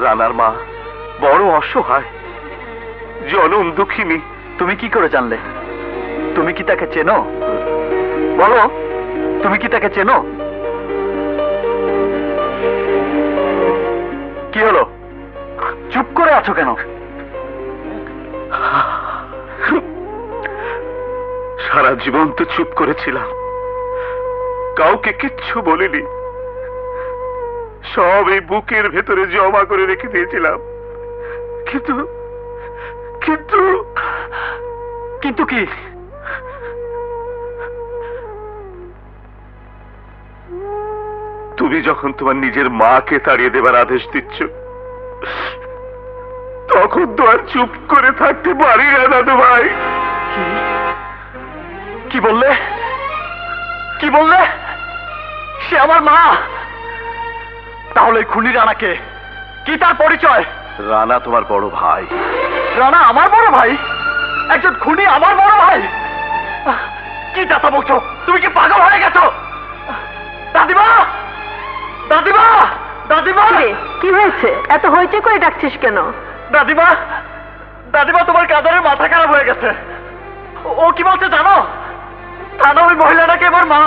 রানার মা বড় অসহায়, জনম দুঃখিনী। তুমি কি করে জানলে? তুমি কি তাকে চেনো? বলো, তুমি কি তাকে চেনো? কি হলো, চুপ করে আছো কেন? সারা জীবন তো চুপ করেছিলাম, কাউকে কিচ্ছু বলিনি, সব এই বুকের ভেতরে জমা করে রেখে দিয়েছিলাম। কিন্তু কিন্তু কিন্তু কি? তুমি যখন তোমার নিজের মাকে তাড়িয়ে দেবার আদেশ দিচ্ছ, তখন তো আর চুপ করে থাকতে পারি না দাদু ভাই। কি বললে? কি বললে? সে আমার মা? তাহলে খুনি রানাকে কি তার পরিচয়? রানা তোমার বড় ভাই। রানা আমার বড় ভাই? একজন খুনি আমার বড় ভাই? কি কথা বলছো? তুমি কি পাগল হয়ে গেছো? দাদিমা, দাদিমা, দাদিমা! কি হয়েছে? এত হইচই করে ডাকছিস কেন? দাদিমা, দাদিমা, তোমার কাদারের মাথা খারাপ হয়ে গেছে। ও কি বলছে জানো? থানা ওই মহিলাটাকে এবার মা,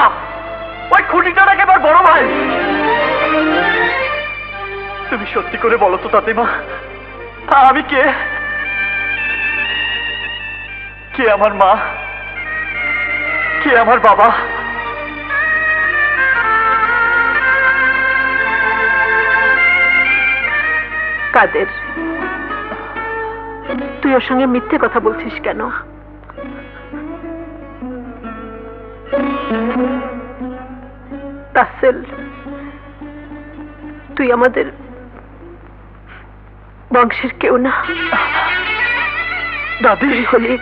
ওই খুনিটাকে এবার বড় ভাই। তুমি সত্যি করে বলো তো দাদিমা, আমি কে? কে আমার মা? কে আমার বাবা? কাদের, তুই ওর সঙ্গে মিথ্যে কথা বলছিস কেন? তাসেল, তুই আমাদের বংশের কেউ না। দাদি হলি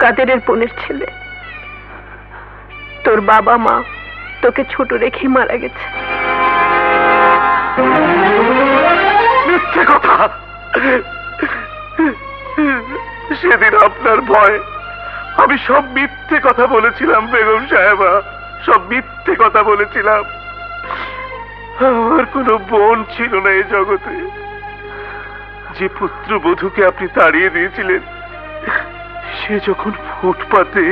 কাদেরের বোনের ছেলে। তোর বাবা মা তোকে ছোট রেখে মারা গেছে। মিথ্যে কথা! সেদিন আপনার ভয় আমি সব মিথ্যে কথা বলেছিলাম বেগম সাহেবা, সব মিথ্যে কথা বলেছিলাম। আমার কোনো বোন ছিল না এই জগতে। যে পুত্রবধূকে আপনি তাড়িয়ে দিয়েছিলেন, সে যখন ফুটপাতে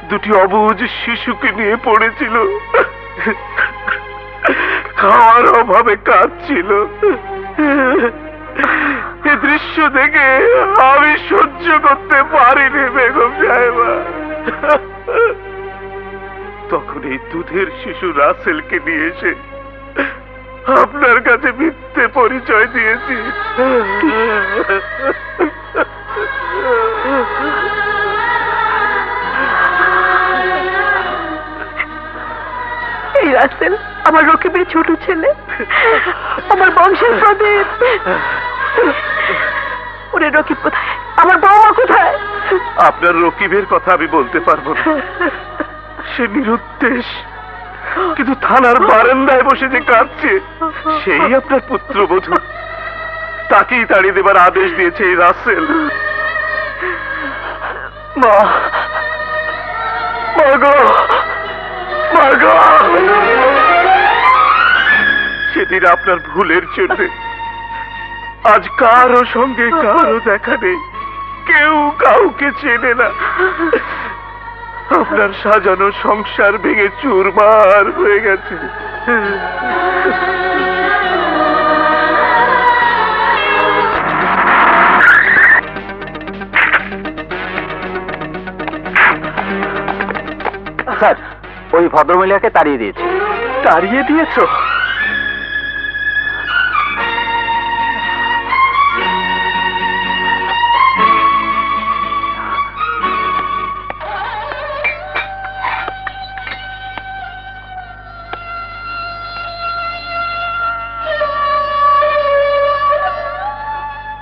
দুটি অবুঝ শিশুকে নিয়ে পড়েছিল, খাওয়ার অভাবে কাঁদছিল, এ দৃশ্য দেখে আমি সহ্য করতে পারিনি বেগম সাহেবা। তখন এই দুধের শিশু রাসেলকে নিয়ে এসে আপনার কাছে মিথ্যে পরিচয় দিয়েছি। এই রাসেল আমার রকিবের ছোট ছেলে, আমার বংশের প্রদীপ। ওরে রকিব কোথায়? আমার বাবা কোথায়? আপনার রকিবের কথা আমি বলতে পারবো না, সে নিরুদ্দেশ, কিন্তু থানার বারান্দায় বসে যে কাঁদছে সেই আপনার পুত্রবধূ। তাকেই তাড়িয়ে দেবার আদেশ দিয়েছে এই রাসেল। মা, মাগো, মাগো! সেদিন আপনার ভুলের জন্য আজ কারো সঙ্গে কারো দেখা নেই, কেউ কাউকে চেনে না। আপনার সাজানো সংসার ভেঙে চুরমার হয়ে গেছে। স্যার, ওই ভদ্রমহিলাকে তাড়িয়ে দিয়েছে। তাড়িয়ে দিয়েছো?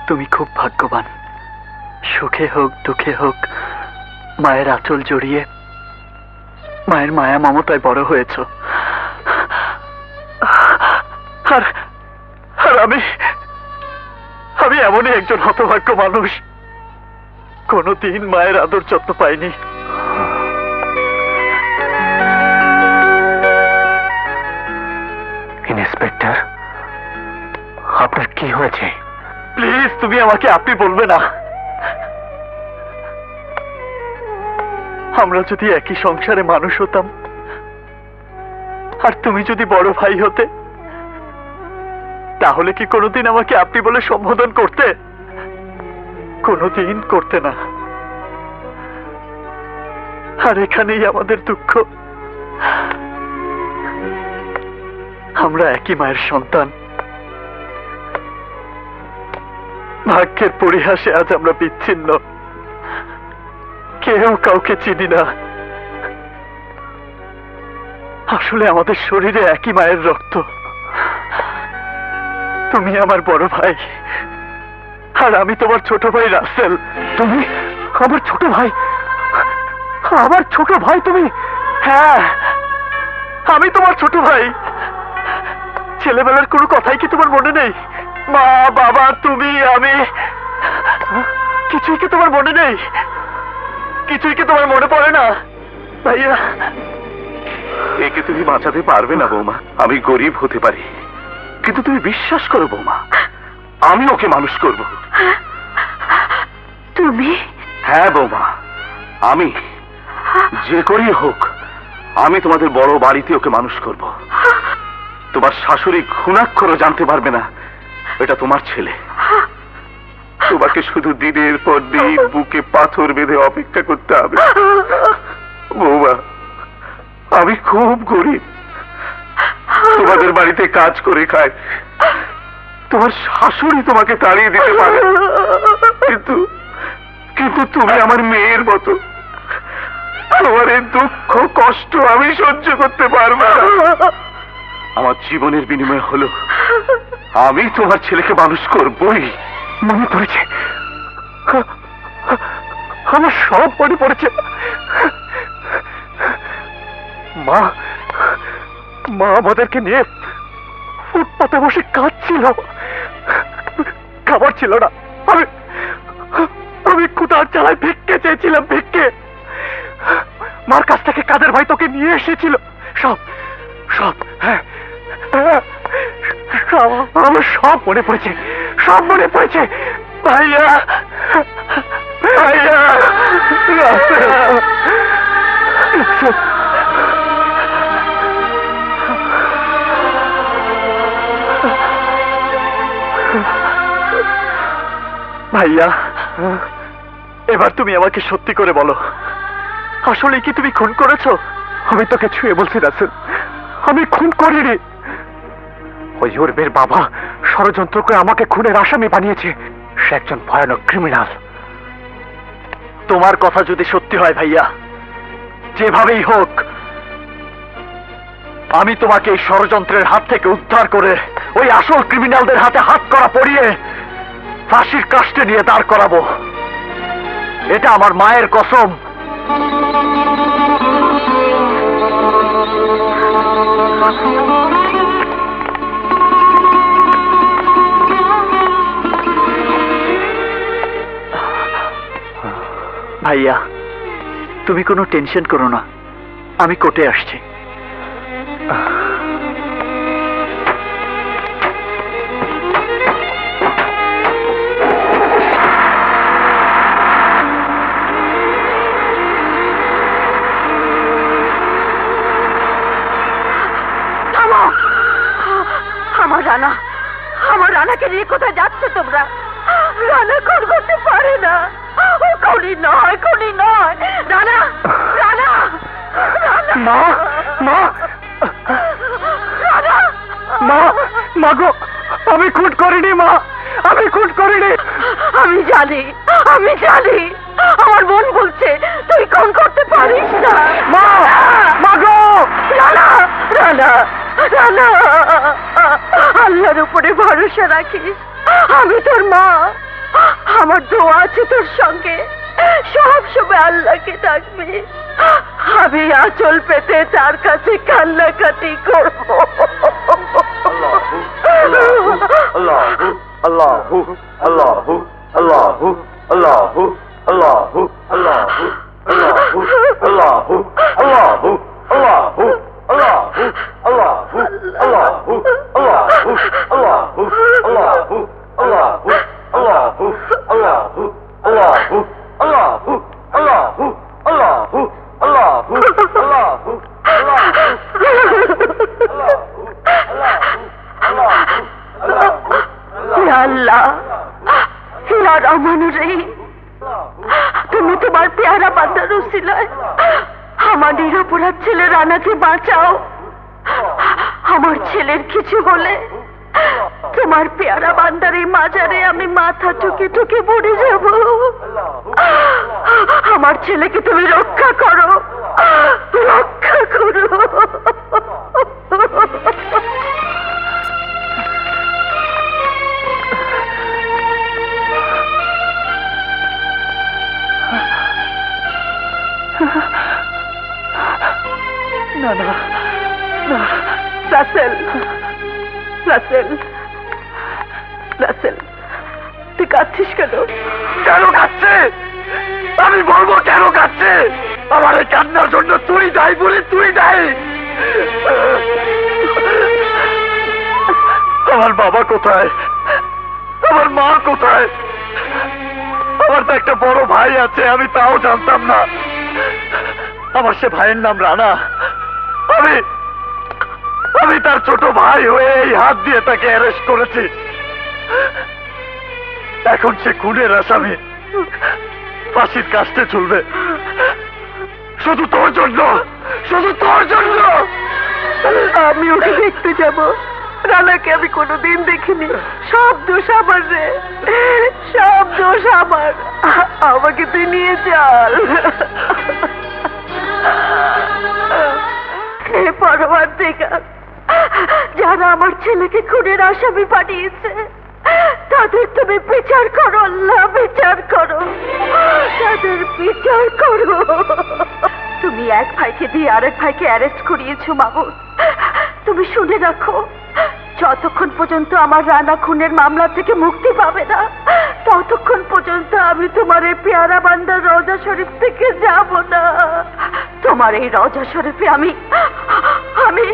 তুমি খুব ভাগ্যবান। সুখে হোক দুঃখে হোক মায়ের আঁচল জড়িয়ে মায়ের মায়া মমতায় বড় হয়েছ। আর আমি এমনই একজন হতভাগ্য মানুষ, কোনদিন মায়ের আদর যত্ন পাইনি। আপনার কি হয়েছে? প্লিজ তুমি আমাকে আপনি বলবে না। আমরা যদি একই সংসারে মানুষ হতাম, আর তুমি যদি বড় ভাই হতে, তাহলে কি কোনোদিন আমাকে আপনি বলে সম্বোধন করতে? কোনোদিন করতে না। আর এখানেই আমাদের দুঃখ। আমরা একই মায়ের সন্তান, ভাগ্যের পরিহাসে আজ আমরা বিচ্ছিন্ন, কেউ কাউকে চিনি না। আসলে আমাদের শরীরে একই মায়ের রক্ত। তুমি আমার বড় ভাই, আর আমি তোমার ছোট ভাই রাসেল। তুমি আমার ছোট ভাই? আমার ছোট ভাই তুমি? হ্যাঁ, আমি তোমার ছোট ভাই। ছেলেবেলার কোনো কথাই কি তোমার মনে নেই? মা, বাবা, তুমি, আমি, কিছুই কি তোমার মনে নেই? কিছুই কি তোমার মনে পড়ে না? ভাইয়া, একে তুমি বাঁচাতে পারবে না বৌমা। আমি গরিব হতে পারি, কিন্তু তুমি বিশ্বাস করো বৌমা, আমি ওকে মানুষ করব। তুমি? হ্যাঁ বৌমা, আমি যে করি হোক, আমি তোমাদের বড় বাড়িতে ওকে মানুষ করব। তোমার শাশুড়ি ঘুণাক্ষরও জানতে পারবে না এটা তোমার ছেলে। তোমাকে শুধু দিনের পর দিন বুকে পাথর বেঁধে অপেক্ষা করতে হবে। বৌমা, আমি খুব গরিব, তোমাদের বাড়িতে কাজ করে খাই। তোমার শাশুড়ি তোমাকে তাড়িয়ে দিতে পারে, কিন্তু কিন্তু তুমি আমার মেয়ের মতো। তোমার এই দুঃখ কষ্ট আমি সহ্য করতে পারবো না। আমার জীবনের বিনিময় হলো আমি তোমার ছেলেকে মানুষ করবই। মনে পড়েছে, আমার সব মনে পড়েছে। মা মা আমাদেরকে নিয়ে ফুটপাতে বসে কাঁদছিল, খাবার ছিল না। আমি ক্ষুধার জ্বালায় ভিক্ষে চেয়েছিলাম, ভিক্ষে। মার কাছ থেকে কাদের ভাই তোকে নিয়ে এসেছিল সব সব। হ্যাঁ, আমার সব মনে পড়েছে, সব মনে পড়েছে। ভাইয়া, ভাইয়া, ভাইয়া, এবার তুমি আমাকে সত্যি করে বলো, আসলে কি তুমি খুন করেছো? আমি তোকে ছুঁয়ে বলছি রাসেল, আমি খুন করিনি। ওই উর্মির বাবা ষড়যন্ত্র করে আমাকে খুনের আসামি বানিয়েছে। সে একজন ভয়ানক ক্রিমিনাল। তোমার কথা যদি সত্যি হয় ভাইয়া, যেভাবেই হোক আমি তোমাকে এই ষড়যন্ত্রের হাত থেকে উদ্ধার করে ওই আসল ক্রিমিনালদের হাতে হাত করা পরিয়ে ফাঁসির কাস্টে নিয়ে দাঁড় করাবো। এটা আমার মায়ের কসম। ভাইয়া, তুমি কোনো টেনশন করো না, আমি কোর্টে আসছি। আমার রানাকে নিয়ে কোথায় যাচ্ছ তোমরা? রানা খুন করতে পারে না, ও খুনি নয়, খুনি নয়। রানা, রানা, মা, মা, রানা, মা, মা গো, আমি খুন করিনি মা, আমি খুন করিনি। আমি জানি, আমি জানি, আমার মন বলছে তুই খুন করতে পারিস না। মা, মা গো, রানা, রানা, রানা, আল্লাহর উপরে ভরসা রাখিস। আমি তোর মা, আমার দোয়া আছে তোর সঙ্গে, সব সময় আল্লাহকে ডাকবি। আমি আঁচল পেতে তার কাছে কান্নাকাটি করবো। আল্লাহু আল্লাহু আল্লাহু আল্লাহু আল্লাহু আল্লাহু আল্লাহু আল্লাহু আল্লাহু আল্লাহু আল্লাহু আল্লাহু আল্লাহু আল্লাহু আল্লাহু আল্লাহু আল্লাহু রে, তুমি তোমার পেয়ারা বান্দার উসিলায় আমার নিরপরাধ ছেলে রানাকে বাঁচাও। আমার ছেলের কিছু হলে তোমার পেয়ারা বান্দার এই মাজারে আমি মাথা ঠুকে ঠুকে পড়ে যাব। আমার ছেলেকে তুমি রক্ষা করো, রক্ষা করো। না না না, রাসেল, রাসেল, রাসেল, তুই কাঁদছিস কেন? কেন কাঁদছে? আমি বলবো কেন কাঁদছে। আমার এই কান্নার জন্য তুই দায়ী বলে তুই দায়ী। আমার বাবা কোথায়? আমার মা কোথায়? আমার তো একটা বড় ভাই আছে, আমি তাও জানতাম না। আমার সে ভাইয়ের নাম রানা। আমি তার ছোট ভাই হয়ে এই হাত দিয়ে তাকে অ্যারেস্ট করেছি। এখন সে খুনের আসামি, ফাঁসির কাস্টে ঝুলবে। শুধু তোর জন্য, শুধু তোর জন্য। আমি ওকে দেখতে যাব। রানাকে আমি কোনোদিন দেখিনি। সব দোষ আমার রে, সব দোষ আমার। আমাকে তুই নিয়ে চল। হে পরওয়ারদিগার, যারা আমার ছেলেকে খুনের আসামি পাঠিয়েছে তাদের তুমি বিচার করো আল্লাহ, বিচার করো, তাদের বিচার করো। তুমি এক ভাইকে দিয়ে আরেক ভাইকে অ্যারেস্ট করিয়েছো মাবুদ। তুমি শুনে রাখো, যতক্ষণ পর্যন্ত আমার রানা খুনের মামলা থেকে মুক্তি পাবে না ততক্ষণ পর্যন্ত আমি তোমার এই পেয়ারা বান্দার রওজা শরীফ থেকে যাব না। তোমার এই রওজা শরীফে আমি আমি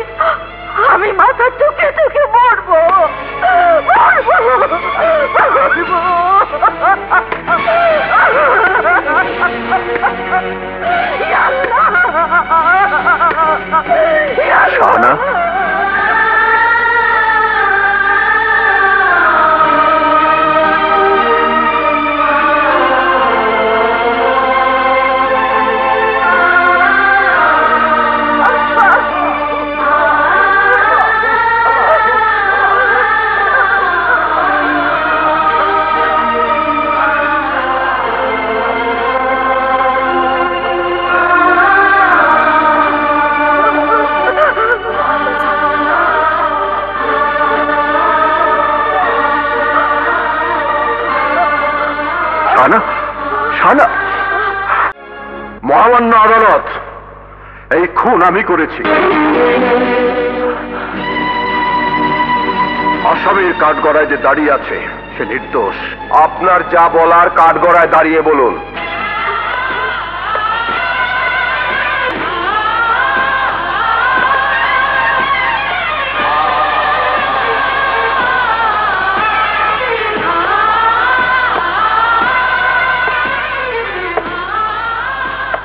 আমি মাথা ঠুকে ঠুকে মরবো, শাহানা, মহামান্য আদালত, এই খুন আমি করেছি। আসামির কাঠগড়ায় যে দাঁড়িয়ে আছে সে নির্দোষ। আপনার যা বলার কাঠগড়ায় দাঁড়িয়ে বলুন।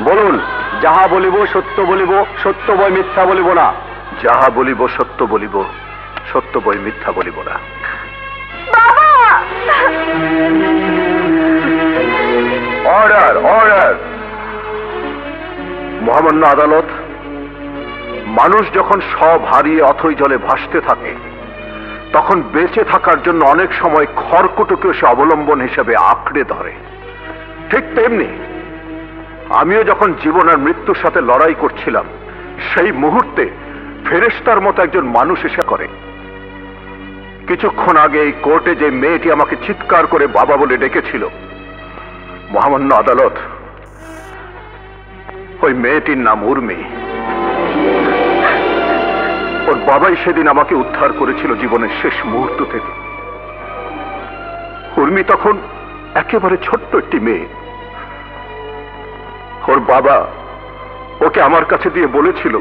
বলুন, যাহা বলিব সত্য বলিব, সত্য বই মিথ্যা বলিব না। যাহা বলিব সত্য বলিব, সত্য বই মিথ্যা বলিব না। Order, order. মহামান্য আদালত, মানুষ যখন সব হারিয়ে অথই জলে ভাসতে থাকে তখন বেঁচে থাকার জন্য অনেক সময় খড়কুটোকে সে অবলম্বন হিসেবে আঁকড়ে ধরে। ঠিক তেমনি আমিও যখন জীবন আর মৃত্যুর সাথে লড়াই করছিলাম সেই মুহূর্তে ফেরেশতার মতো একজন মানুষ এসে করে। কিছুক্ষণ আগে এই কোর্টে যে মেয়েটি আমাকে চিৎকার করে বাবা বলে ডেকেছিল, মহামান্য আদালত, ওই মেয়েটির নাম উর্মি। ওর বাবাই সেদিন আমাকে উদ্ধার করেছিল জীবনের শেষ মুহূর্ত থেকে। উর্মি তখন একেবারে ছোট্ট একটি মেয়ে। ওর বাবা ওকে আমার কাছে দিয়ে বলেছিল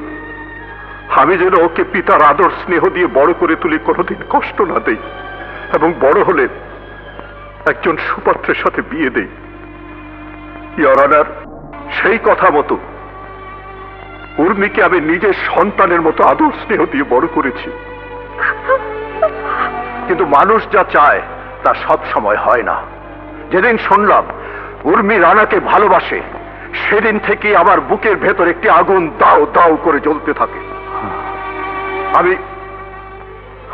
আমি যেন ওকে পিতার আদর স্নেহ দিয়ে বড় করে তুলি, কোনোদিন কষ্ট না দেই, এবং বড় হলে একজন সুপাত্রের সাথে বিয়ে দেই। ইওর অনার, সেই কথা মতো উর্মিকে আমি নিজের সন্তানের মতো আদর স্নেহ দিয়ে বড় করেছি। কিন্তু মানুষ যা চায় তা সব সময় হয় না। যেদিন শুনলাম উর্মি রানাকে ভালোবাসে, সেদিন থেকে আমার বুকের ভেতর একটি আগুন দাও দাও করে জ্বলতে থাকে।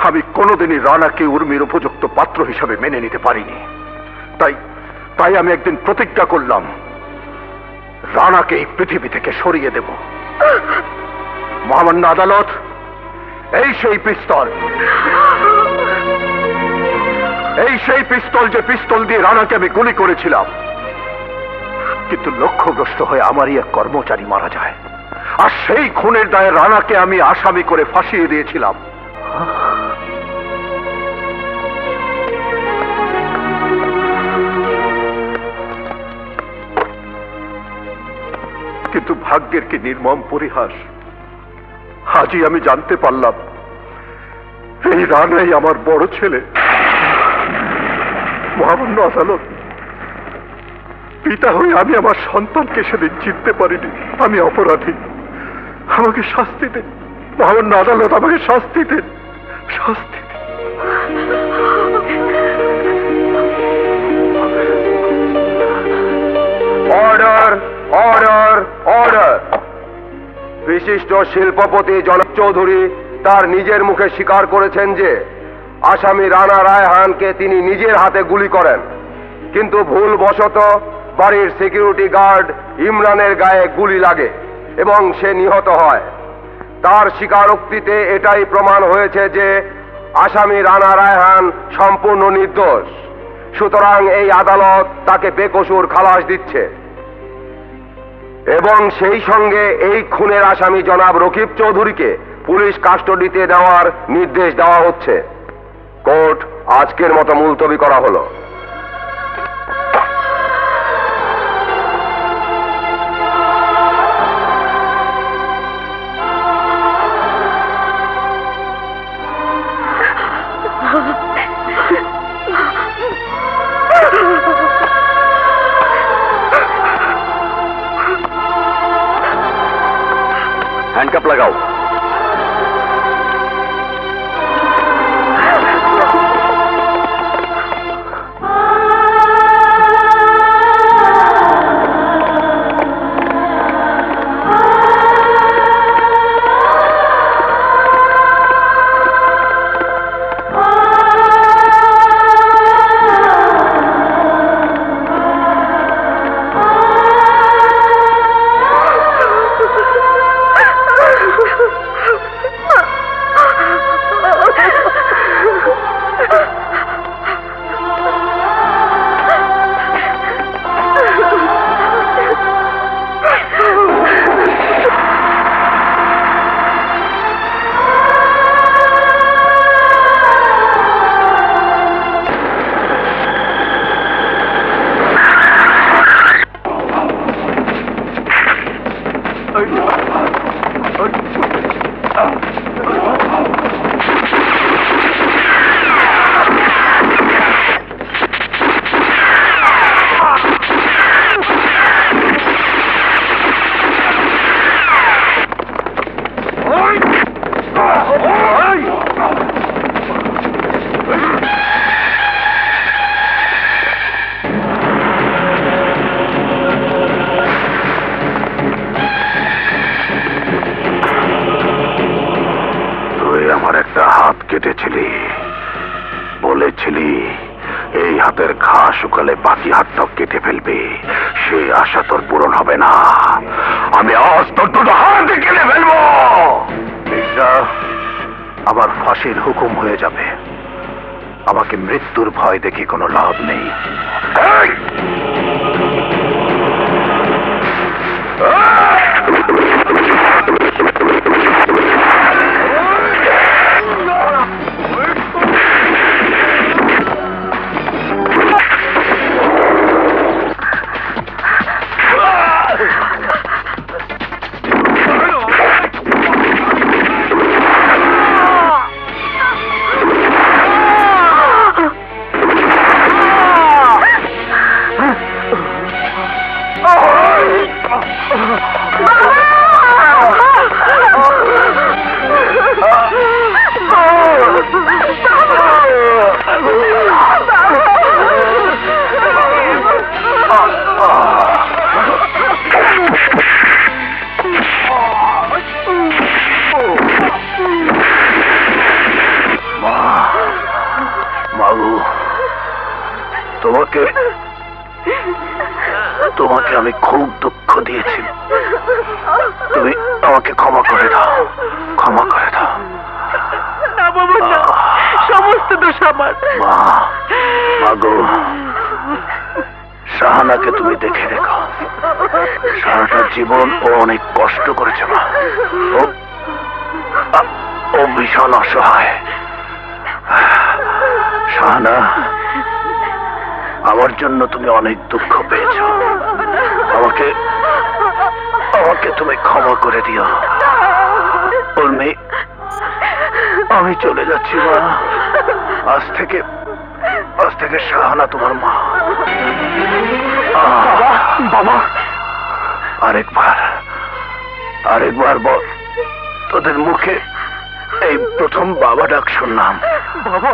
আমি কোনোদিনই রানাকে উর্মির উপযুক্ত পাত্র হিসাবে মেনে নিতে পারিনি। তাই আমি একদিন প্রতিজ্ঞা করলাম, রানাকে এই পৃথিবী থেকে সরিয়ে দেব। মহামান্য আদালত, এই সেই পিস্তল যে পিস্তল দিয়ে রানাকে আমি গুলি করেছিলাম। কিন্তু লক্ষ্যভ্রষ্ট হয়ে আমারই এক কর্মচারী মারা যায়, আর সেই খুনের দায়ে রানাকে আমি আসামি করে ফাঁসিয়ে দিয়েছিলাম। কিন্তু ভাগ্যের কি নির্মম পরিহাস, আজই আমি জানতে পারলাম এই রানাই আমার বড় ছেলে। মহামান্য আদালত, পিতা হয়ে আমি আমার সন্তানকে সেদিন চিনতে পারিনি। আমি অপরাধী, আমাকে শাস্তি দেন। মহামান্য আদালত, আমাকে শাস্তি দেন, শাস্তি দেন। Order, order, order. বিশিষ্ট শিল্পপতি জনাব চৌধুরী তার নিজের মুখে স্বীকার করেছেন যে আসামি রানা রায়হানকে তিনি নিজের হাতে গুলি করেন, কিন্তু ভুলবশত বাড়ির সিকিউরিটি গার্ড ইমরানের গায়ে গুলি লাগে এবং সে নিহত হয়। তার স্বীকারোক্তিতে এটাই প্রমাণ হয়েছে যে আসামি রানা রায়হান সম্পূর্ণ নির্দোষ। সুতরাং এই আদালত তাকে বেকসুর খালাস দিচ্ছে এবং সেই সঙ্গে এই খুনের আসামি জনাব রকিব চৌধুরীকে পুলিশ কাস্টডিতে দেওয়ার নির্দেশ দেওয়া হচ্ছে। কোর্ট আজকের মতো মুলতবি করা হলো। হ্যান্ডকাপ লাগাও। কেটেছিলি, বলেছিলি এই হাতের ঘা শুকালে বাকি হাতটাও কেটে ফেলবে। সে আশা তোর পূরণ হবে না। আমি আজ তোর দুটো হাত কেটে ফেলবো। এটা আমার ফাঁসির হুকুম হয়ে যাবে। আমাকে মৃত্যুর ভয় দেখে কোনো লাভ নেই। তোমাকে তোমাকে আমি খুব দুঃখ দিয়েছি। তুমি আমাকে ক্ষমা করে দাও, ক্ষমা করে দাও। না বাবা না, সমস্ত দোষ আমার। মা গো, শাহানাকে তুমি দেখে রেখো। সারাটা জীবন ও অনেক কষ্ট করেছে মা। ও ভীষণ অসহায়। শাহানা, আমার জন্য তুমি অনেক দুঃখ পেয়েছ। আমাকে আমাকে তুমি ক্ষমা করে দিও। উর্মি, আমি চলে যাচ্ছি মা। আজ থেকে শাহানা তোমার মা। বাবা, আরেকবার বল, তোদের মুখে এই প্রথম বাবা ডাক শুনলাম। বাবা,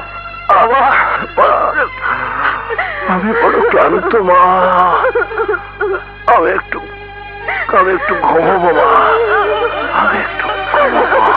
আমি বড় ক্লান্ত মা। আমি একটু ঘুমোবো মা, আমি একটু ঘুমোবো।